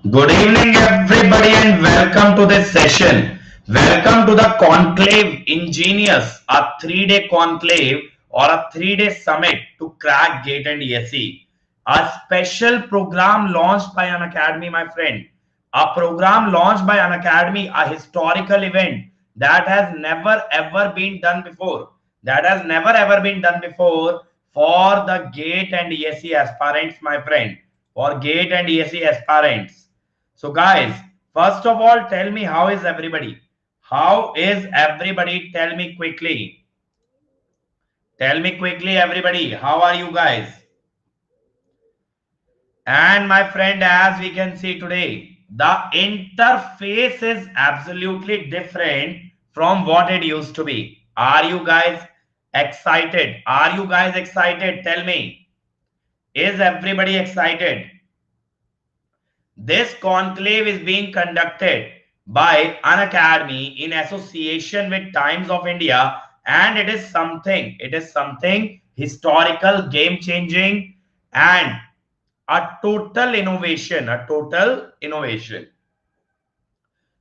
Good evening, everybody, and welcome to this session. Welcome to the Conclave Ingenious, a 3-day conclave or a 3-day summit to crack GATE and ESE. A special program launched by an academy, my friend. A program launched by an academy, a historical event that has never ever been done before. That has never ever been done before for the GATE and ESE aspirants, my friend. For GATE and ESE aspirants. So, guys, first of all, tell me how is everybody? How is everybody? Tell me quickly. Tell me quickly, everybody. How are you guys? And my friend, as we can see today, the interface is absolutely different from what it used to be. Are you guys excited? Are you guys excited? Tell me. Is everybody excited? This conclave is being conducted by an academy in association with Times of India, and it is something historical, game changing, and a total innovation.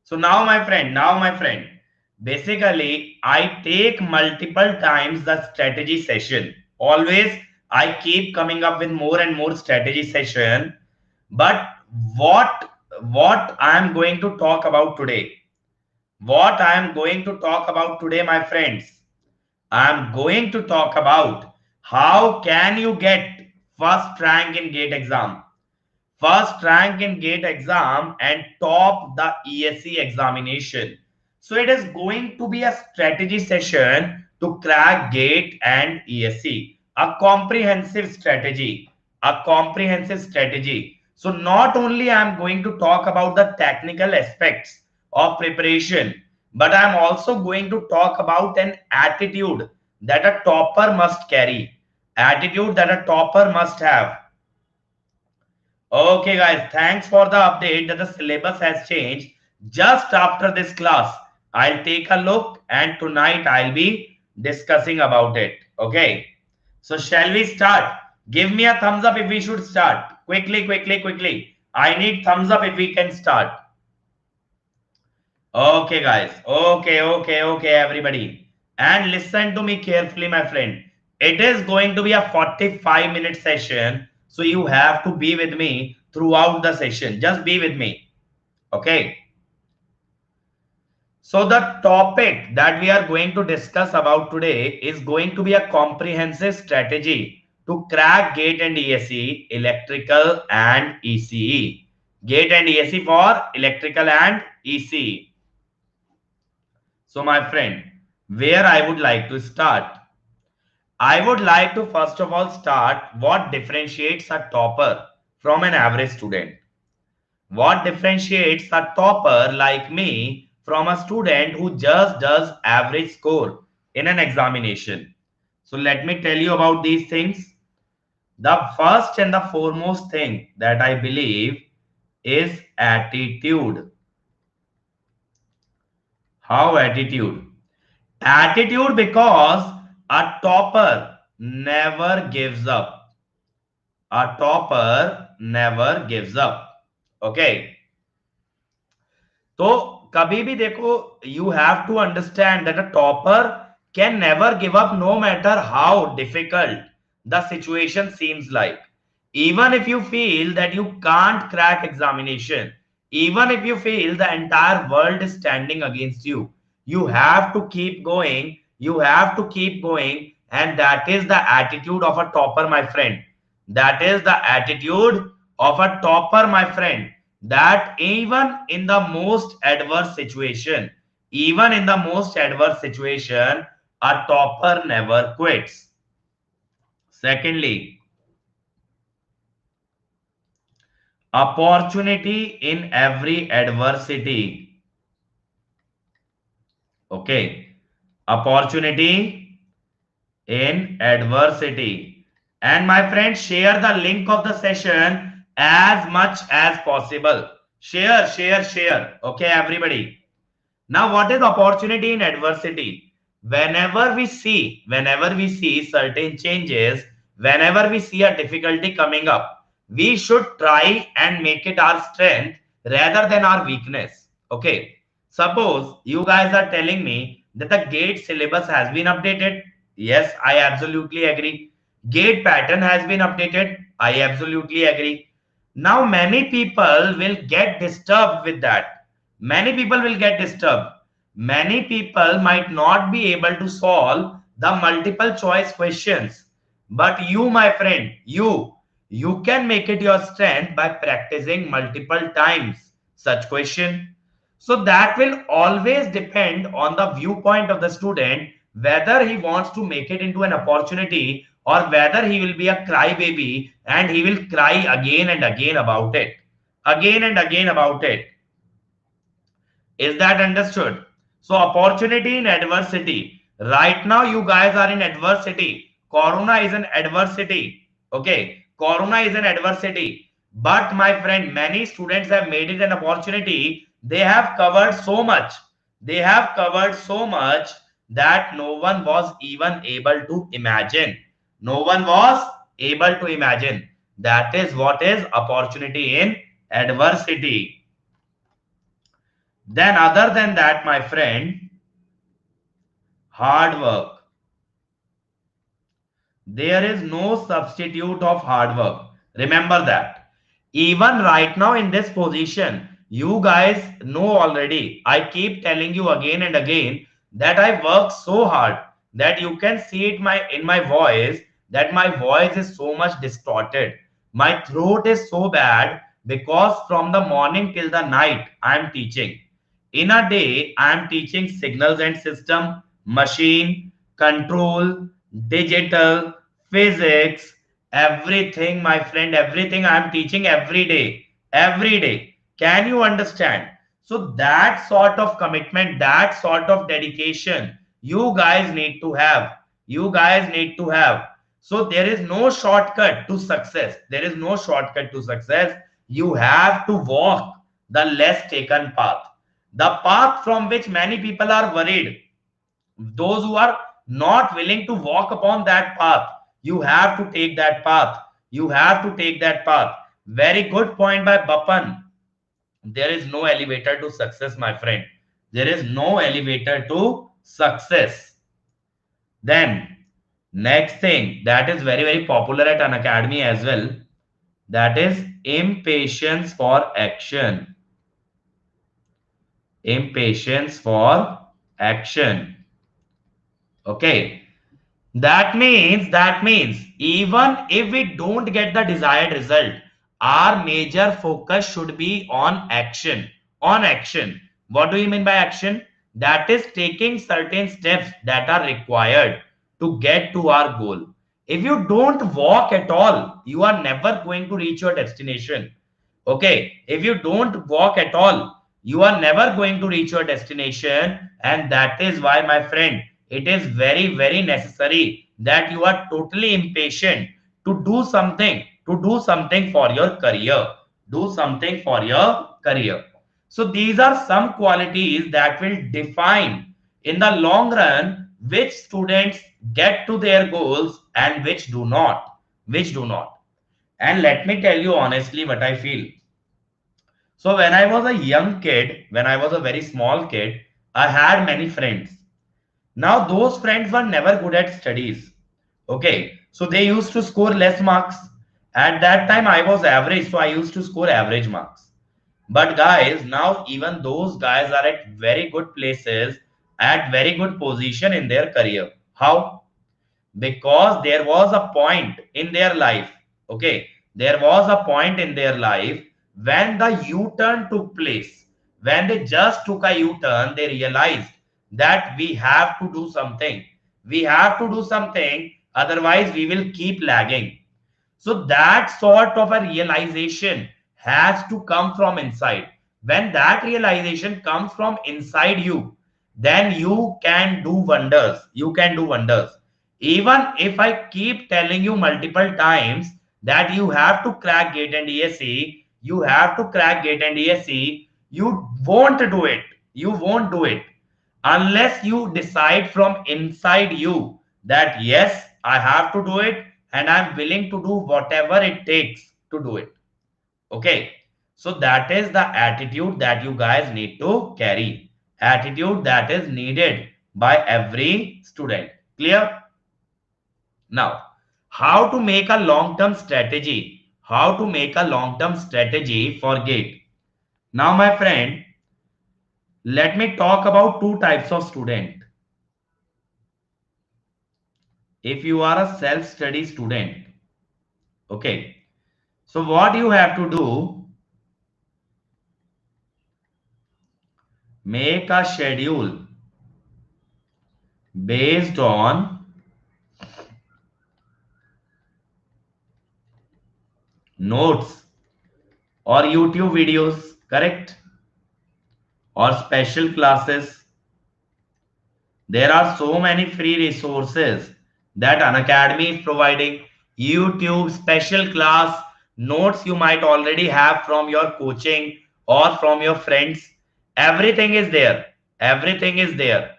So now my friend, basically I take multiple times the strategy session. Always I keep coming up with more and more strategy session. But what what I am going to talk about today? What I am going to talk about today, my friends? I am going to talk about how can you get first rank in GATE exam, first rank in GATE exam, and top the ESE examination. So it is going to be a strategy session to crack GATE and ESE, a comprehensive strategy, a comprehensive strategy. So not only I am going to talk about the technical aspects of preparation, but I am also going to talk about an attitude that a topper must carry, attitude that a topper must have. Okay, guys, thanks for the update that the syllabus has changed. Just after this class, I'll take a look and tonight I'll be discussing about it. Okay, so shall we start? Give me a thumbs up if we should start. Quickly, quickly, quickly. I need thumbs up if we can start. Okay, guys. Okay, okay, okay, everybody. And listen to me carefully, my friend. It is going to be a 45-minute session. So you have to be with me throughout the session. Just be with me. Okay. So the topic that we are going to discuss about today is going to be a comprehensive strategy to crack GATE and ESE, electrical and ECE. GATE and ESE for electrical and ECE. So, my friend, where I would like to start? I would like to first of all start what differentiates a topper from an average student. What differentiates a topper like me from a student who just does average score in an examination? So, let me tell you about these things. The first and the foremost thing that I believe is attitude. How attitude? Attitude because a topper never gives up. A topper never gives up. Okay. तो कभी भी देखो you have to understand that a topper can never give up no matter how difficult the situation seems like. Even if you feel that you can't crack examination, even if you feel the entire world is standing against you, you have to keep going. You have to keep going. And that is the attitude of a topper, my friend. That is the attitude of a topper, my friend, that even in the most adverse situation, even in the most adverse situation, a topper never quits. Secondly, opportunity in every adversity. Okay, opportunity in adversity. And my friends, share the link of the session as much as possible. Share, share, share. Okay, everybody. Now, what is opportunity in adversity? Whenever we see certain changes, whenever we see a difficulty coming up, we should try and make it our strength rather than our weakness. Okay. Suppose you guys are telling me that the GATE syllabus has been updated. Yes, I absolutely agree. GATE pattern has been updated. I absolutely agree. Now, many people will get disturbed with that. Many people will get disturbed. Many people might not be able to solve the multiple choice questions. But you, my friend, you can make it your strength by practicing multiple times such question. So that will always depend on the viewpoint of the student, whether he wants to make it into an opportunity or whether he will be a crybaby and he will cry again and again about it. Again and again about it. Is that understood? So opportunity in adversity. Right now you guys are in adversity. Corona is an adversity. Okay. Corona is an adversity. But my friend, many students have made it an opportunity. They have covered so much. They have covered so much that no one was even able to imagine. No one was able to imagine. That is what is opportunity in adversity. Then, other than that, my friend, hard work. There is no substitute of hard work. Remember that. Even right now in this position, you guys know already. I keep telling you again and again that I work so hard that you can see it in my voice that my voice is so much distorted. My throat is so bad because from the morning till the night I am teaching. In a day, I am teaching signals and system, machine, control, digital, physics, everything, my friend, everything I am teaching every day. Every day. Can you understand? So, that sort of commitment, that sort of dedication, you guys need to have. You guys need to have. So, there is no shortcut to success. There is no shortcut to success. You have to walk the less taken path, the path from which many people are worried, those who are not willing to walk upon that path. You have to take that path. You have to take that path. Very good point by Bapan. There is no elevator to success, my friend. There is no elevator to success. Then next thing that is very very popular at an academy as well, that is impatience for action. Impatience for action. Okay. That means even if we don't get the desired result, our major focus should be on action. On action. What do you mean by action? That is taking certain steps that are required to get to our goal. If you don't walk at all, you are never going to reach your destination. Okay, if you don't walk at all, you are never going to reach your destination. And that is why, my friend, it is very, very necessary that you are totally impatient to do something for your career. Do something for your career. So, these are some qualities that will define in the long run which students get to their goals and which do not. Which do not. And let me tell you honestly what I feel. So when I was a young kid, when I was a very small kid, I had many friends. Now those friends were never good at studies. Okay, so they used to score less marks. At that time I was average, so I used to score average marks. But guys, now even those guys are at very good places, at very good position in their career. How? Because there was a point in their life. Okay, there was a point in their life when the u-turn took place. When they just took a u-turn, they realized that we have to do something. We have to do something, otherwise we will keep lagging. So that sort of a realization has to come from inside. When that realization comes from inside you, then you can do wonders. You can do wonders. Even if I keep telling you multiple times that you have to crack GATE and ESE, you have to crack GATE and ESE, you won't do it. You won't do it unless you decide from inside you that yes, I have to do it and I'm willing to do whatever it takes to do it. Okay. So that is the attitude that you guys need to carry. Attitude that is needed by every student. Clear? Now, how to make a long-term strategy? How to make a long-term strategy for GATE? Now, my friend, let me talk about two types of student. If you are a self-study student, okay, so what you have to do, make a schedule based on notes or YouTube videos, correct? Or special classes. There are so many free resources that Unacademy is providing. YouTube, special class, notes you might already have from your coaching or from your friends. Everything is there. Everything is there.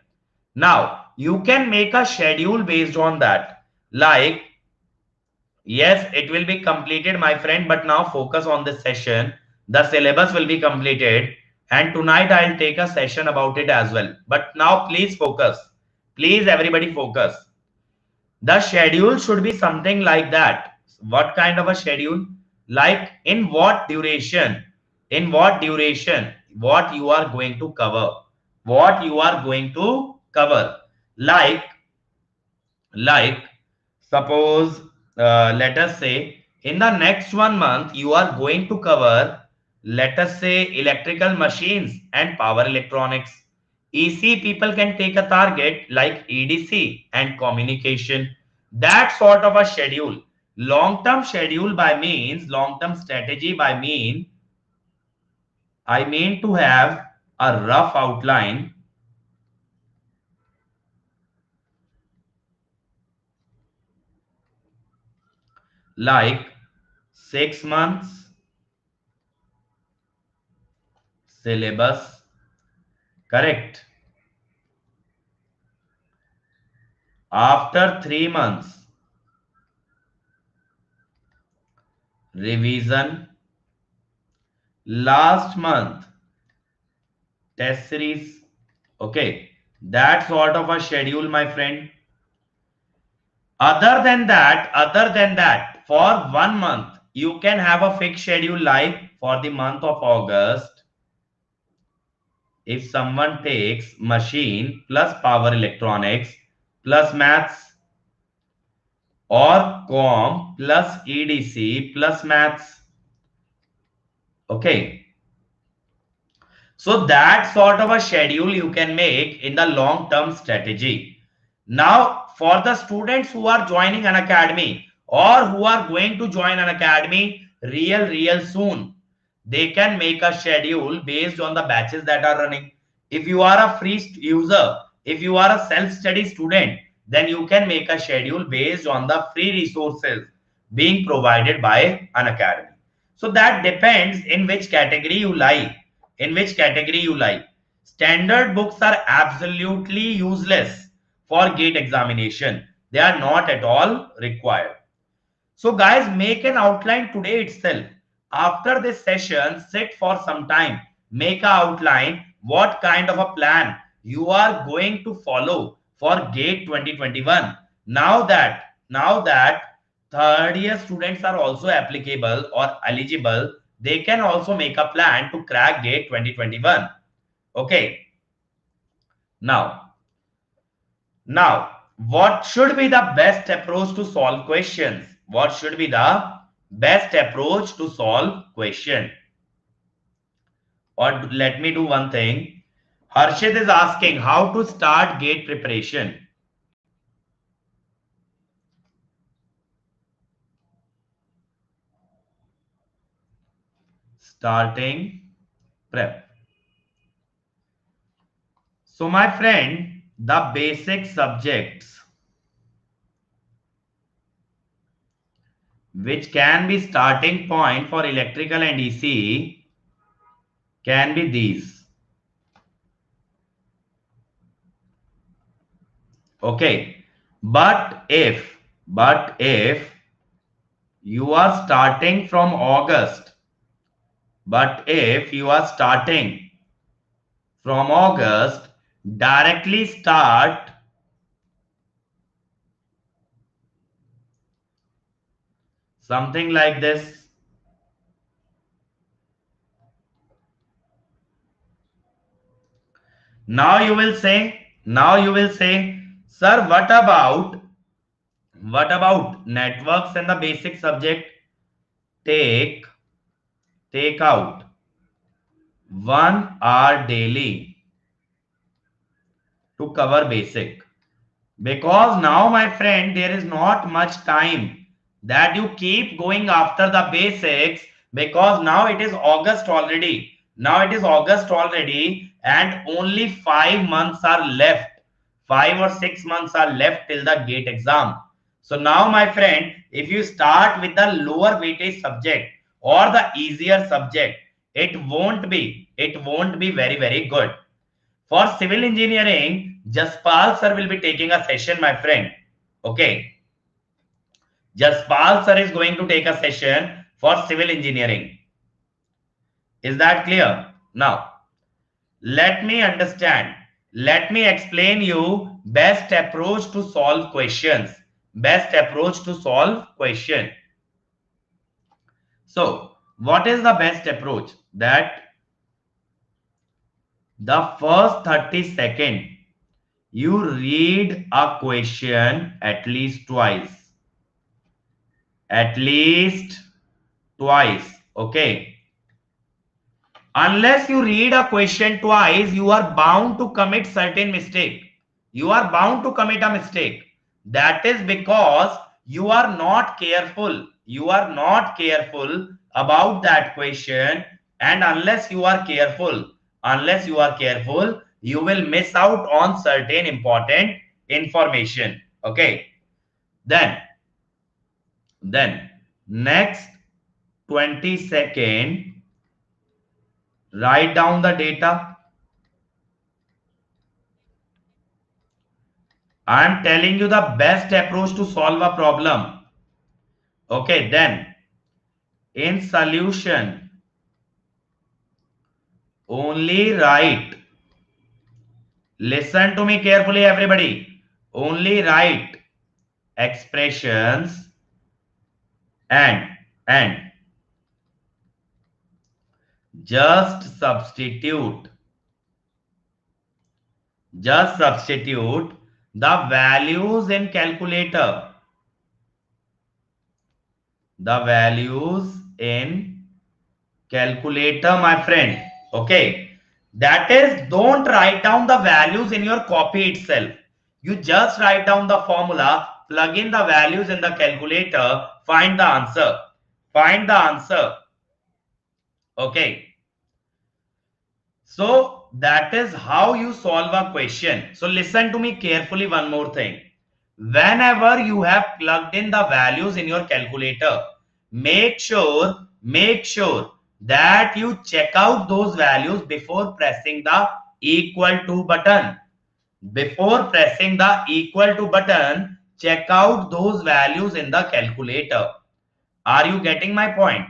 Now, you can make a schedule based on that. Like, yes, it will be completed, my friend, but now focus on this session. The syllabus will be completed, and tonight I'll take a session about it as well. But now please focus. Please, everybody, focus. The schedule should be something like that. What kind of a schedule? Like, in what duration? In what duration? What you are going to cover? What you are going to cover? Like, like suppose, let us say in the next 1 month you are going to cover, let us say, electrical machines and power electronics. EC people can take a target like EDC and communication. That sort of a schedule. Long term schedule by means, long term strategy by mean, I mean to have a rough outline like 6 months syllabus, correct? After 3 months, revision. Last month, test series. Okay, that sort of a schedule, my friend. Other than that, for 1 month, you can have a fixed schedule like for the month of August. If someone takes machine plus power electronics plus maths, or com plus EDC plus maths. Okay. So that sort of a schedule you can make in the long-term strategy. Now, for the students who are joining an academy or who are going to join an academy real soon, they can make a schedule based on the batches that are running. If you are a free user, if you are a self-study student, then you can make a schedule based on the free resources being provided by an academy. So that depends in which category you lie. In which category you lie. Standard books are absolutely useless for GATE examination. They are not at all required. So guys, make an outline today itself. After this session, sit for some time. Make an outline what kind of a plan you are going to follow for GATE 2021. Now that third year students are also applicable or eligible, they can also make a plan to crack GATE 2021. Okay. Now, what should be the best approach to solve questions? What should be the best approach to solve question? Or let me do one thing. Harshit is asking how to start GATE preparation. Starting prep. So my friend, the basic subjects which can be starting point for electrical and EC can be these. Okay. But if you are starting from August, But if you are starting from August, directly start something like this. Now you will say, sir, what about networks and the basic subject? Take out 1 hour daily to cover basic. Because now, my friend, there is not much time that you keep going after the basics, because now it is August already. Now it is August already, and only 5 months are left. 5 or 6 months are left till the GATE exam. So now, my friend, if you start with the lower weightage subject or the easier subject, it won't be very good. For civil engineering, Jaspal sir will be taking a session, my friend. Okay. Jaspal sir is going to take a session for civil engineering. Is that clear? Now, let me understand. Let me explain you best approach to solve questions. Best approach to solve question. So, what is the best approach? That the first 30 seconds you read a question at least twice. At least twice. Okay. Unless you read a question twice, you are bound to commit certain mistake. You are bound to commit a mistake. That is because you are not careful. You are not careful about that question. And unless you are careful, you will miss out on certain important information. Okay. Then next 20 second, write down the data. I am telling you the best approach to solve a problem. Okay, then in solution, only write. Listen to me carefully, everybody. Only write expressions and just substitute. Just substitute the values in calculator. The values in calculator, my friend. Okay, that is, don't write down the values in your copy itself. You just write down the formula, plug in the values in the calculator, find the answer. Find the answer. Okay, so that is how you solve a question. So listen to me carefully, one more thing. Whenever you have plugged in the values in your calculator, make sure that you check out those values before pressing the equal to button. Before pressing the equal to button, check out those values in the calculator. Are you getting my point?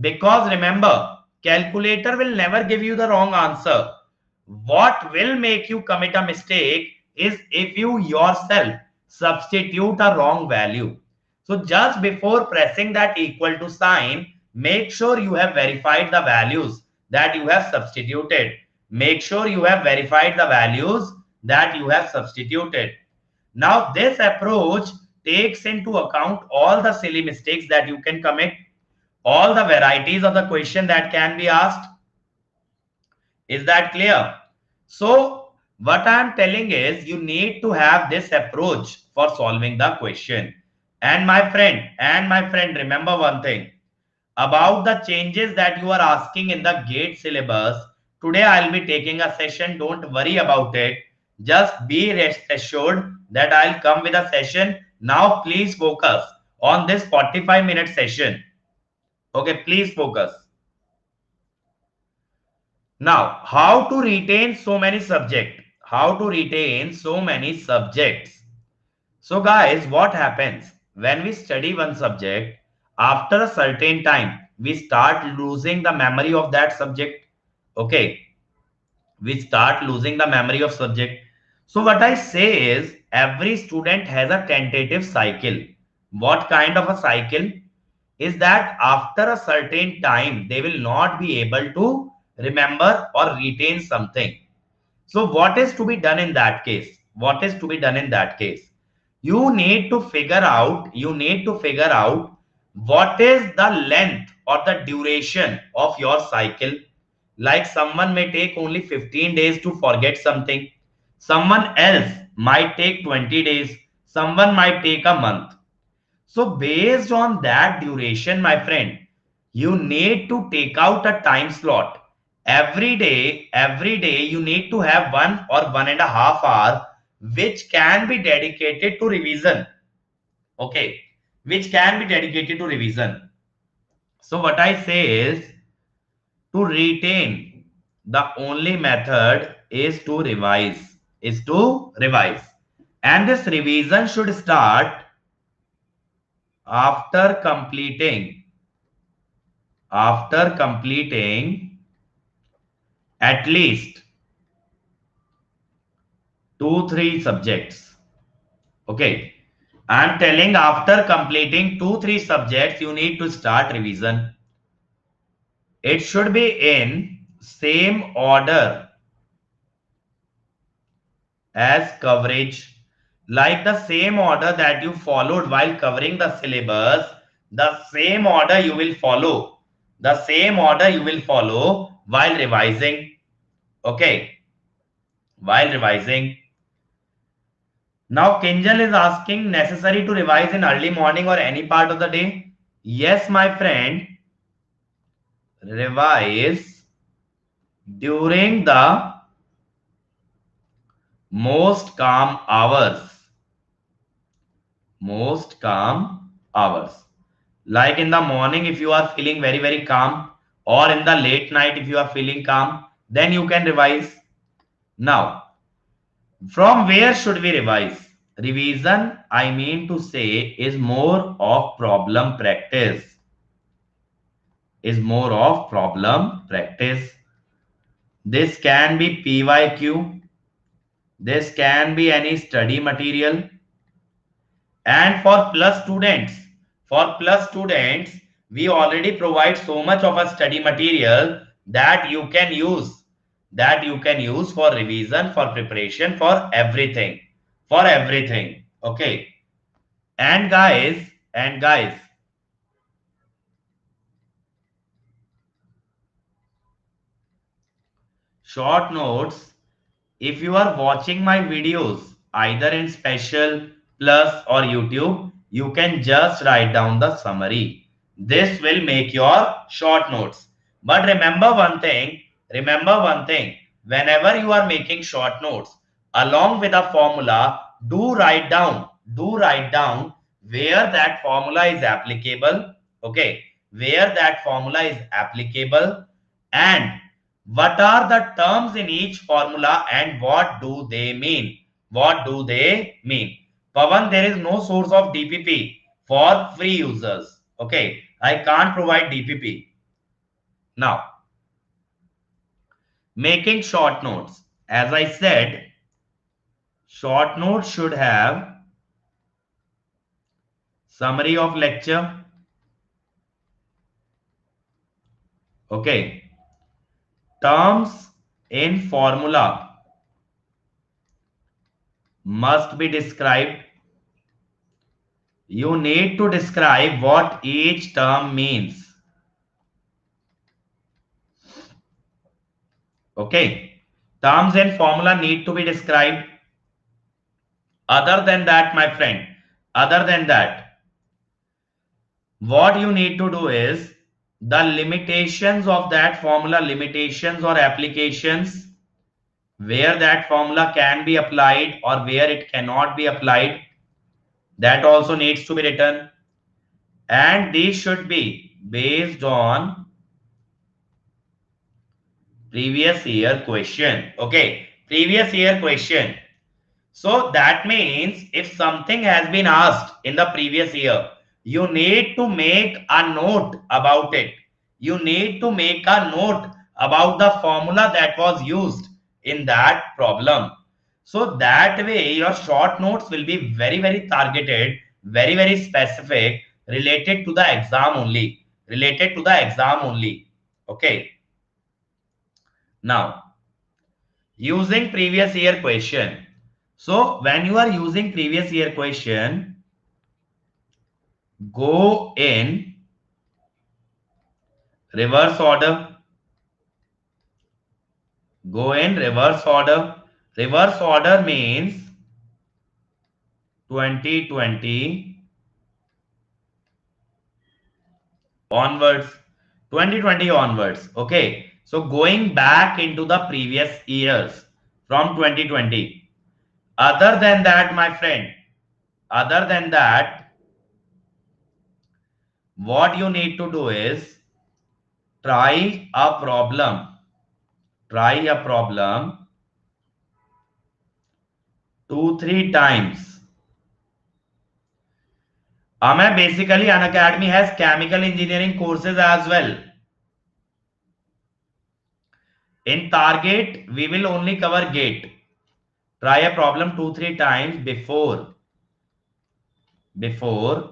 Because remember, calculator will never give you the wrong answer. What will make you commit a mistake is if you yourself substitute a wrong value. So just before pressing that equal to sign, make sure you have verified the values that you have substituted. Make sure you have verified the values that you have substituted. Now, this approach takes into account all the silly mistakes that you can commit, all the varieties of the question that can be asked. Is that clear? So, what I am telling is you need to have this approach for solving the question. And my friend, remember one thing about the changes that you are asking in the GATE syllabus. Today I'll be taking a session. Don't worry about it. Just be rest assured that I'll come with a session. Now please focus on this 45-minute session. Okay, please focus. Now, how to retain so many subjects? How to retain so many subjects? So guys, what happens when we study one subject? After a certain time, we start losing the memory of that subject. Okay, we start losing the memory of subject. So what I say is every student has a tentative cycle. What kind of a cycle? Is that after a certain time they will not be able to remember or retain something. So what is to be done in that case? What is to be done in that case? You need to figure out what is the length or the duration of your cycle. Like someone may take only 15 days to forget something. Someone else might take 20 days. Someone might take a month. So based on that duration, my friend, you need to take out a time slot. Every day you need to have 1 or 1.5 hour which can be dedicated to revision. Okay, which can be dedicated to revision. So what I say to retain, the only method is to revise. And this revision should start after completing at least 2-3 subjects. Okay, I'm telling after completing 2-3 subjects you need to start revision. It should be in same order as coverage, like the same order that you followed while covering the syllabus. The same order you will follow, while revising. Okay, while revising. Now, Kinjal is asking, necessary to revise in early morning or any part of the day? Yes, my friend. Revise during the most calm hours. Most calm hours. Like in the morning, if you are feeling very, very calm, or in the late night, if you are feeling calm, then you can revise. Now, from where should we revise? Revision, I mean to say, is more of problem practice. This can be PYQ. This can be any study material. And for plus students, we already provide so much of a study material that you can use for revision, for preparation, for everything. Okay. And guys, short notes. If you are watching my videos either in Special, Plus or YouTube, you can just write down the summary. This will make your short notes. But remember one thing, whenever you are making short notes, along with a formula, do write down where that formula is applicable. Okay, where that formula is applicable, and what are the terms in each formula and what do they mean? Pawan, there is no source of DPP for free users. Okay, I can't provide DPP. Now, making short notes. As I said, short notes should have summary of lecture. Okay, terms in formula must be described. You need to describe what each term means. Okay, terms and formula need to be described. Other than that, my friend, what you need to do is the limitations of that formula, limitations or applications, where that formula can be applied or where it cannot be applied, that also needs to be written. And these should be based on previous year question. Okay, previous year question. So that means if something has been asked in the previous year, you need to make a note about it. you need to make a note about the formula that was used in that problem. So that way your short notes will be very, very targeted, very, very specific, related to the exam only. Related to the exam only. Okay. Now, using previous year question. So when you are using previous year question, go in reverse order. Go in reverse order. Reverse order means 2020 onwards. 2020 onwards. Okay. So going back into the previous years from 2020. Other than that, my friend, other than that, what you need to do is try a problem. Try a problem 2-3 times. Ame basically Unacademy has chemical engineering courses as well. In target, we will only cover gate. Try a problem 2-3 times before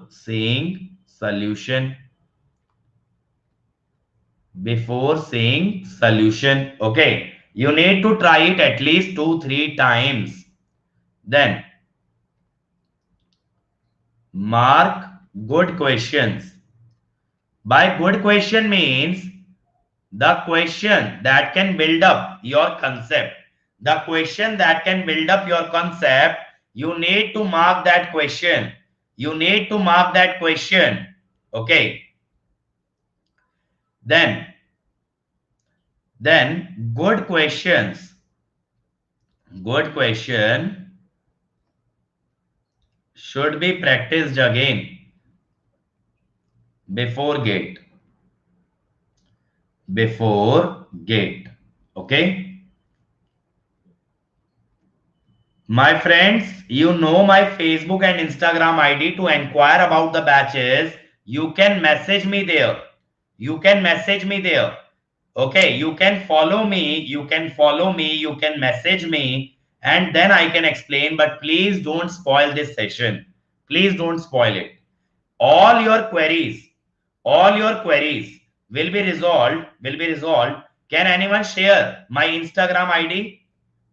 seeing solution. Before seeing solution. Okay. You need to try it at least 2-3 times. Then mark good questions. By good question means the question that can build up your concept. The question that can build up your concept, you need to mark that question. You need to mark that question. Okay. Then good questions. Good question should be practiced again before gate. Before gate. Okay. My friends, you know my Facebook and Instagram ID. To inquire about the batches, you can message me there. You can message me there. Okay, you can follow me. You can follow me. You can message me, and then I can explain. But please don't spoil this session. Please don't spoil it. All your queries, all your queries will be resolved. Will be resolved. Can anyone share my Instagram ID?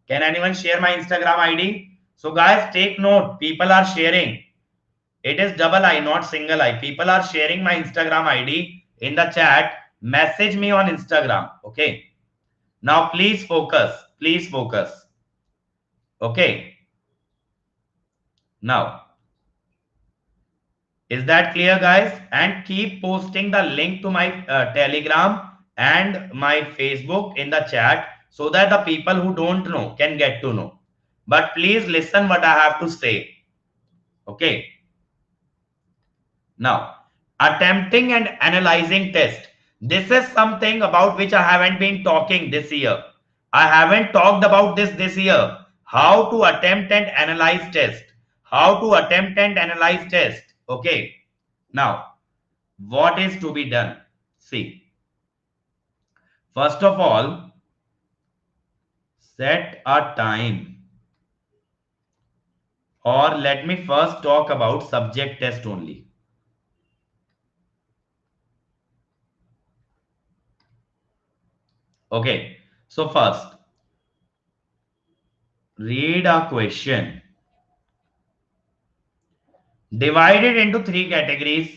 Can anyone share my Instagram ID? So guys, take note. People are sharing. It is double I, not single I. People are sharing my Instagram ID in the chat. Message me on Instagram. Okay. Now please focus. Please focus. Okay. Now, is that clear, guys? And keep posting the link to my Telegram and my Facebook in the chat so that the people who don't know can get to know. But please listen what I have to say. Okay. Now, attempting and analyzing test. This is something about which I haven't been talking this year. I haven't talked about this year. How to attempt and analyze test. How to attempt and analyze test. Okay. Now, what is to be done? See, first of all, set a time. Or let me first talk about subject test only. Okay. So first, read a question. Divided into three categories.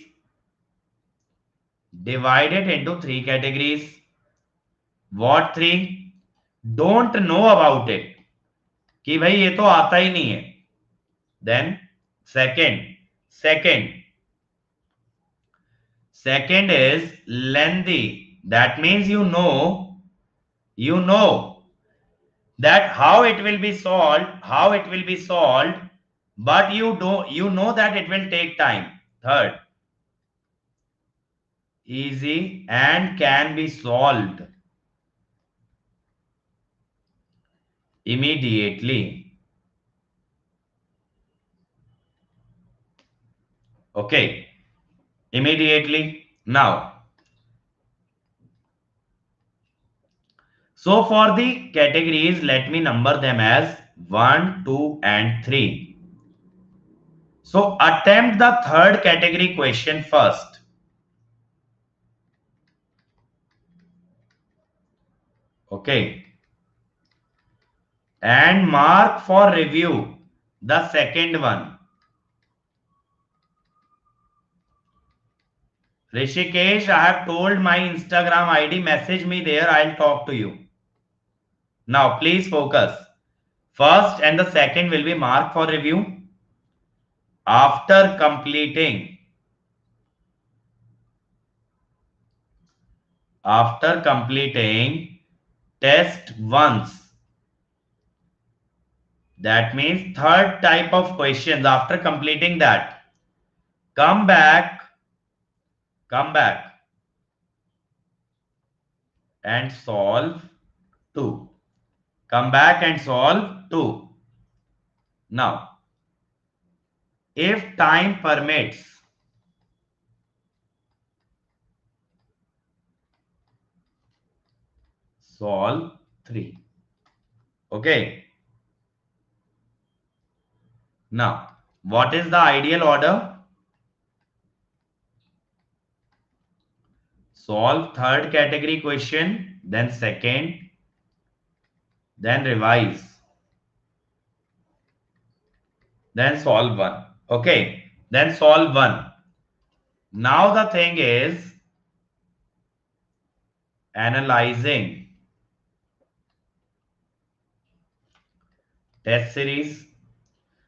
Divided into three categories. What three? Don't know about it. कि भाई ये तो आता ही नहीं है. Then second is lengthy. That means you know that how it will be solved, but you know that it will take time. Third, easy and can be solved immediately. Okay, immediately. Now, So for the categories, let me number them as 1, 2 and 3. So attempt the third category question first. Okay. And mark for review the second one. Rishikesh, I have told my Instagram ID, message me there, I'll talk to you. Now please focus. First and the second will be marked for review. After completing test once, that means third type of questions, after completing that, come back and solve 2. Come back and solve 2. Now, if time permits, solve 3. Okay. Now, what is the ideal order? Solve third category question, then second, then revise, then solve 1. Okay, then solve 1. Now the thing is analyzing test series.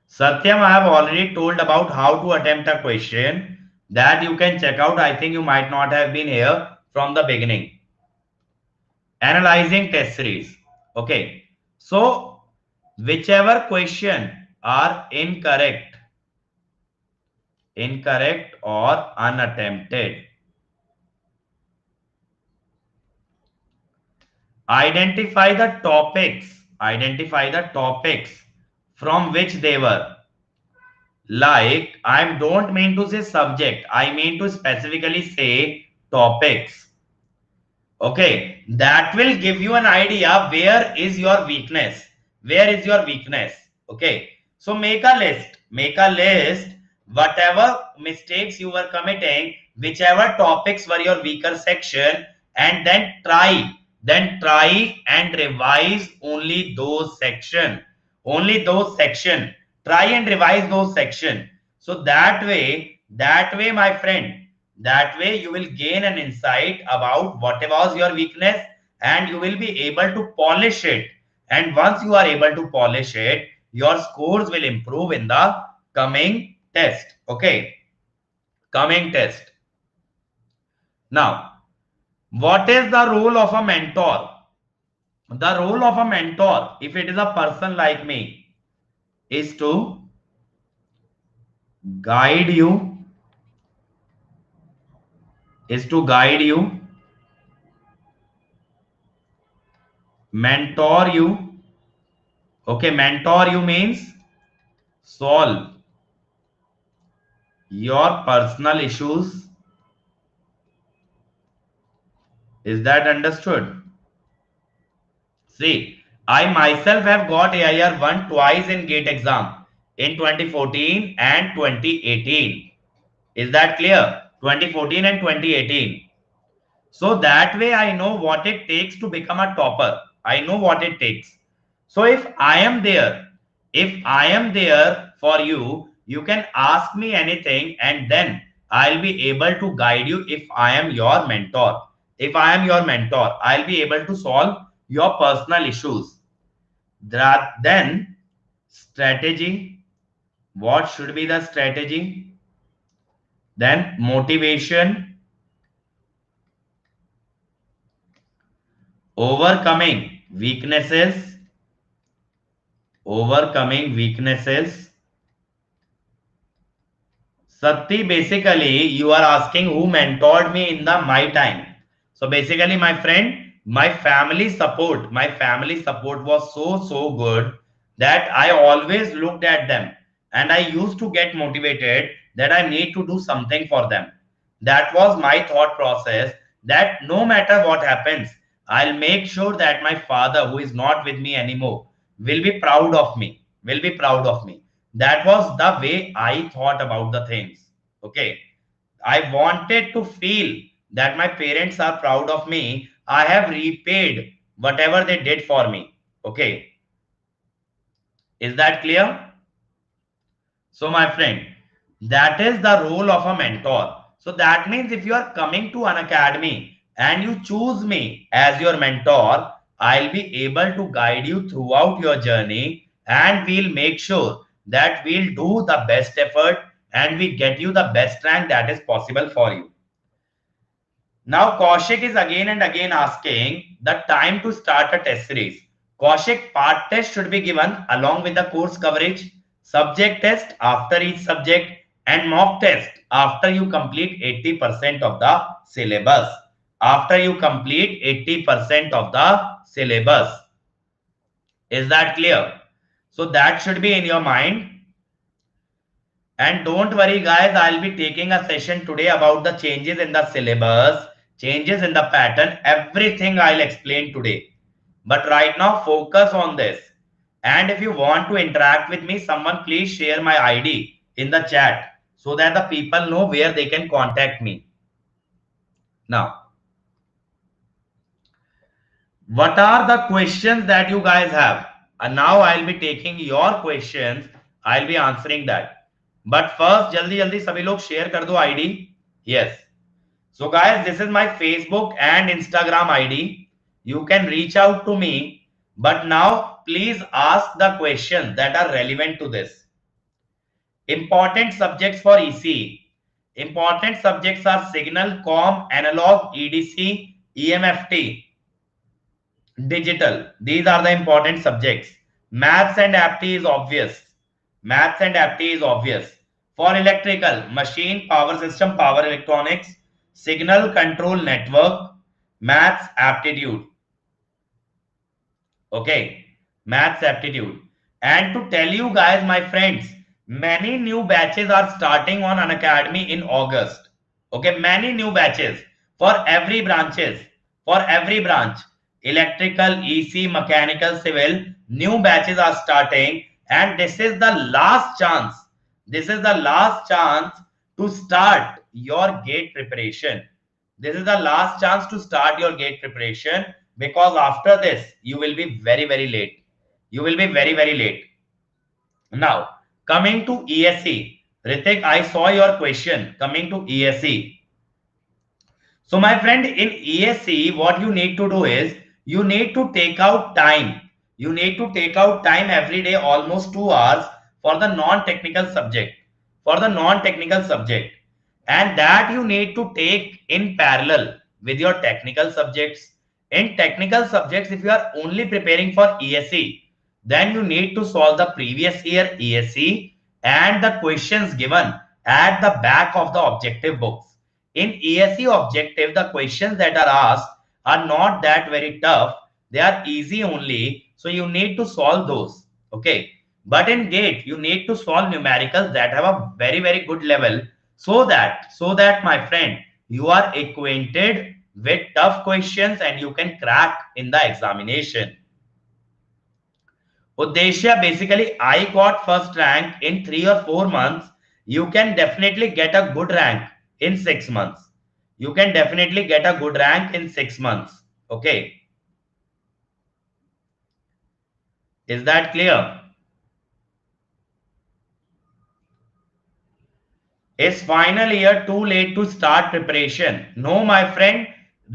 Satyam, I have already told about how to attempt a question, that you can check out. I think you might not have been here from the beginning. Analyzing test series. Okay, so whichever question are incorrect or unattempted, identify the topics from which they were. Like, I don't mean to say subject, I mean to specifically say topics. Okay, that will give you an idea where is your weakness. Okay, so make a list, whatever mistakes you were committing, whichever topics were your weaker section, and then try and revise only those section. Try and revise those section. So that way, my friend, that way you will gain an insight about what was your weakness, and you will be able to polish it. And once you are able to polish it, your scores will improve in the coming test. Okay, coming test. Now, what is the role of a mentor? The role of a mentor, if it is a person like me, is to guide you, mentor you. Okay, mentor you means solve your personal issues. Is that understood? See, I myself have got AIR 1 twice in GATE exam, in 2014 and 2018. Is that clear? 2014 and 2018. So that way I know what it takes to become a topper. I know what it takes. So if I am there for you, you can ask me anything, and then I'll be able to guide you. If I am your mentor, I'll be able to solve your personal issues. Then strategy. What should be the strategy? Then motivation, overcoming weaknesses. Sati, basically, you are asking who mentored me in my time. So basically, my friend, my family support was so good that I always looked at them, and I used to get motivated that I need to do something for them. That was my thought process, that no matter what happens, I'll make sure that my father, who is not with me anymore, will be proud of me. Will be proud of me. That was the way I thought about the things. Okay. I wanted to feel that my parents are proud of me. I have repaid whatever they did for me. Okay. Is that clear? So, my friend, that is the role of a mentor. So, that means if you are coming to an academy and you choose me as your mentor, I'll be able to guide you throughout your journey, and we'll make sure that we'll do the best effort and we get you the best rank that is possible for you. Now, Kaushik is again and again asking the time to start a test series. Kaushik, part test should be given along with the course coverage, subject test after each subject, and mock test after you complete 80% of the syllabus. After you complete 80% of the syllabus. Is that clear? So that should be in your mind. And don't worry, guys, I'll be taking a session today about the changes in the syllabus, changes in the pattern, everything I'll explain today. But right now, focus on this. And if you want to interact with me, someone please share my ID in the chat so that the people know where they can contact me. Now, what are the questions that you guys have? And now I'll be taking your questions. I'll be answering that. But first, जल्दी जल्दी सभी लोग share कर दो ID. Yes. So guys, this is my Facebook and Instagram ID. You can reach out to me. But now, please ask the questions that are relevant to this. Important subjects for EC. Important subjects are signal, comm, analog, EDC, EMFT, digital. These are the important subjects. Maths and apti is obvious. Maths and apti is obvious. For electrical, machine, power system, power electronics, signal control network, maths aptitude. Okay, maths aptitude. And to tell you guys, my friends, many new batches are starting on Unacademy in August. Okay, many new batches for every branches, for every branch. Electrical, EC, mechanical, civil, new batches are starting, and this is the last chance. This is the last chance to start your GATE preparation. This is the last chance to start your GATE preparation, because after this, you will be very, very late. You will be very, very late. Now, coming to ESE. Ritik, I saw your question coming to ESE. So, my friend, in ESE, what you need to do is, you need to take out time. You need to take out time every day, almost 2 hours, for the non-technical subject. For the non-technical subject. And that you need to take in parallel with your technical subjects. In technical subjects, if you are only preparing for ESE, then you need to solve the previous year ESE and the questions given at the back of the objective books. In ESE objective, the questions that are asked are not that very tough. They are easy only. So you need to solve those. Okay. But in GATE, you need to solve numericals that have a very, very good level, so that my friend, you are acquainted with tough questions and you can crack in the examination. Uddeshya, basically, I got first rank in 3 or 4 months. You can definitely get a good rank in 6 months. You can definitely get a good rank in 6 months. Okay. Is that clear? Is final year too late to start preparation? No, my friend.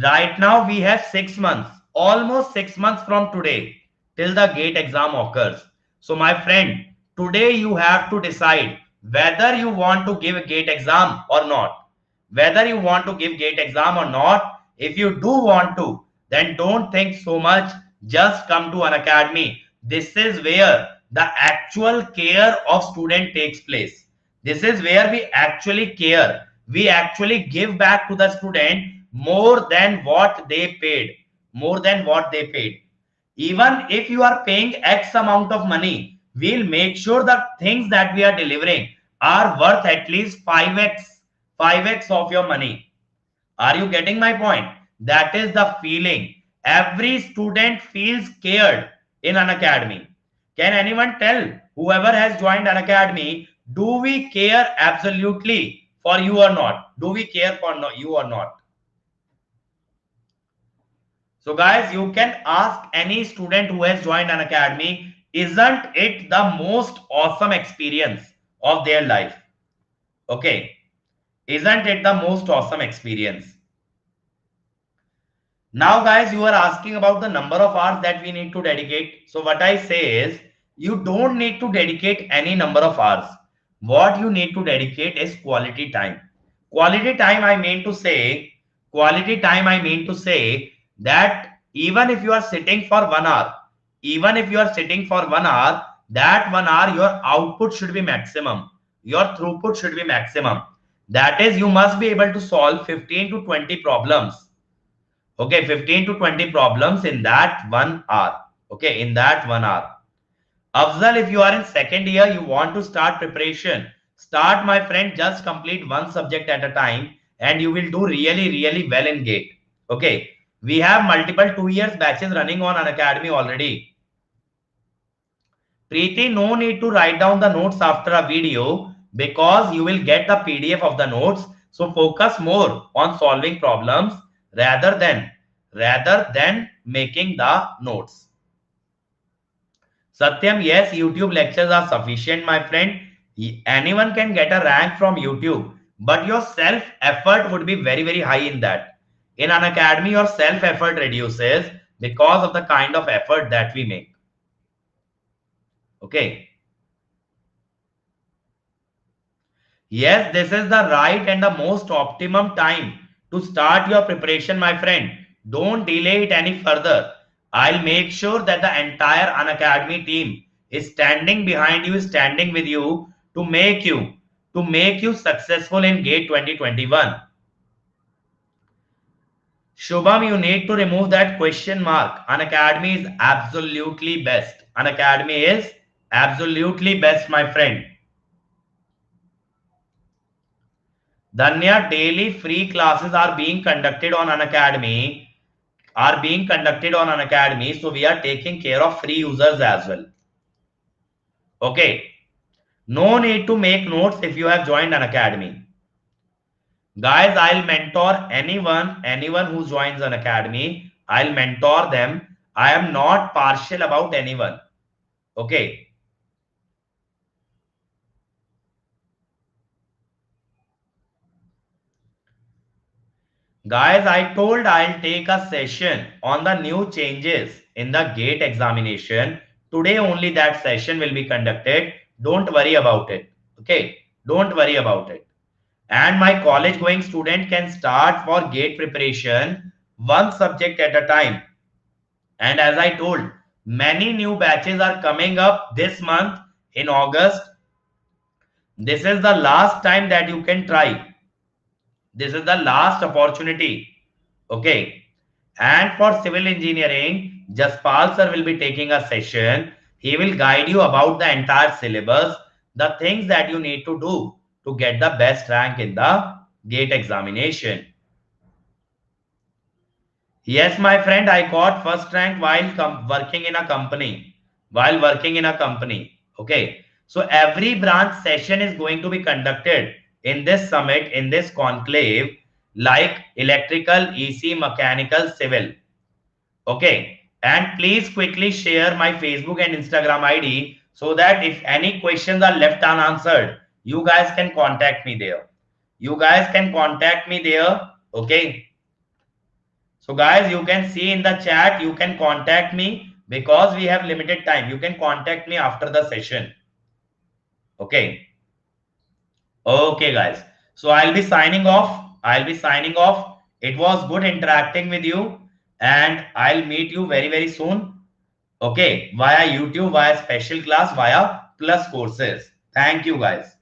Right now we have 6 months, almost 6 months from today till the GATE exam occurs. So, my friend, today you have to decide whether you want to give a GATE exam or not. Whether you want to give GATE exam or not. If you do want to, then don't think so much. Just come to Unacademy. This is where the actual care of student takes place. This is where we actually care. We actually give back to the student more than what they paid. More than what they paid. Even if you are paying X amount of money, we'll make sure the things that we are delivering are worth at least 5x of your money. Are you getting my point? That is the feeling. every student feels scared in an academy. Can anyone tell, whoever has joined an academy, do we care absolutely for you or not? Do we care for you or not? So guys, you can ask any student who has joined an academy, isn't it the most awesome experience of their life? Okay. Isn't it the most awesome experience? Now guys, you are asking about the number of hours that we need to dedicate. So what I say is, you don't need to dedicate any number of hours. What you need to dedicate is quality time. Quality time, I mean to say, that even if you are sitting for 1 hour, that 1 hour, your output should be maximum. Your throughput should be maximum. That is, you must be able to solve 15 to 20 problems. Okay, 15 to 20 problems in that 1 hour. Okay, in that 1 hour. Afzal, if you are in second year, you want to start preparation. Start, my friend, just complete one subject at a time and you will do really, really well in GATE. Okay, we have multiple 2 years batches running on an academy already. Preeti, no need to write down the notes after a video because you will get the PDF of the notes. So focus more on solving problems rather than making the notes. Satyam, yes, YouTube lectures are sufficient, my friend. Anyone can get a rank from YouTube, but your self effort would be very, very high in that. In an academy, your self effort reduces because of the kind of effort that we make. Okay. Yes, this is the right and the most optimum time to start your preparation, my friend. Don't delay it any further. I'll make sure that the entire Unacademy team is standing behind you, standing with you to make you successful in GATE 2021. Shubham, you need to remove that question mark. Unacademy is absolutely best. Unacademy is absolutely best, my friend. Danya, daily free classes are being conducted on Unacademy. So we are taking care of free users as well. Okay. No need to make notes if you have joined Unacademy. Guys, I'll mentor anyone who joins an academy. I'll mentor them. I am not partial about anyone. Okay. Guys, I told I'll take a session on the new changes in the GATE examination. Today only that session will be conducted. Don't worry about it. Okay. Don't worry about it. And my college going student can start for GATE preparation one subject at a time. And as I told, many new batches are coming up this month in August. This is the last time that you can try. This is the last opportunity. Okay. And for civil engineering, Jaspal sir will be taking a session. He will guide you about the entire syllabus, the things that you need to do to get the best rank in the GATE examination. Yes, my friend, I got first rank while working in a company. Okay. So every branch session is going to be conducted in this summit, in this conclave, like electrical, EC, mechanical, civil. Okay. And please quickly share my Facebook and Instagram ID so that if any questions are left unanswered, you guys can contact me there. Okay. So guys, you can see in the chat, you can contact me because we have limited time. You can contact me after the session. Okay. Okay, guys. So I'll be signing off. It was good interacting with you and I'll meet you very, very soon. Okay. Via YouTube, via special class, via Plus courses. Thank you, guys.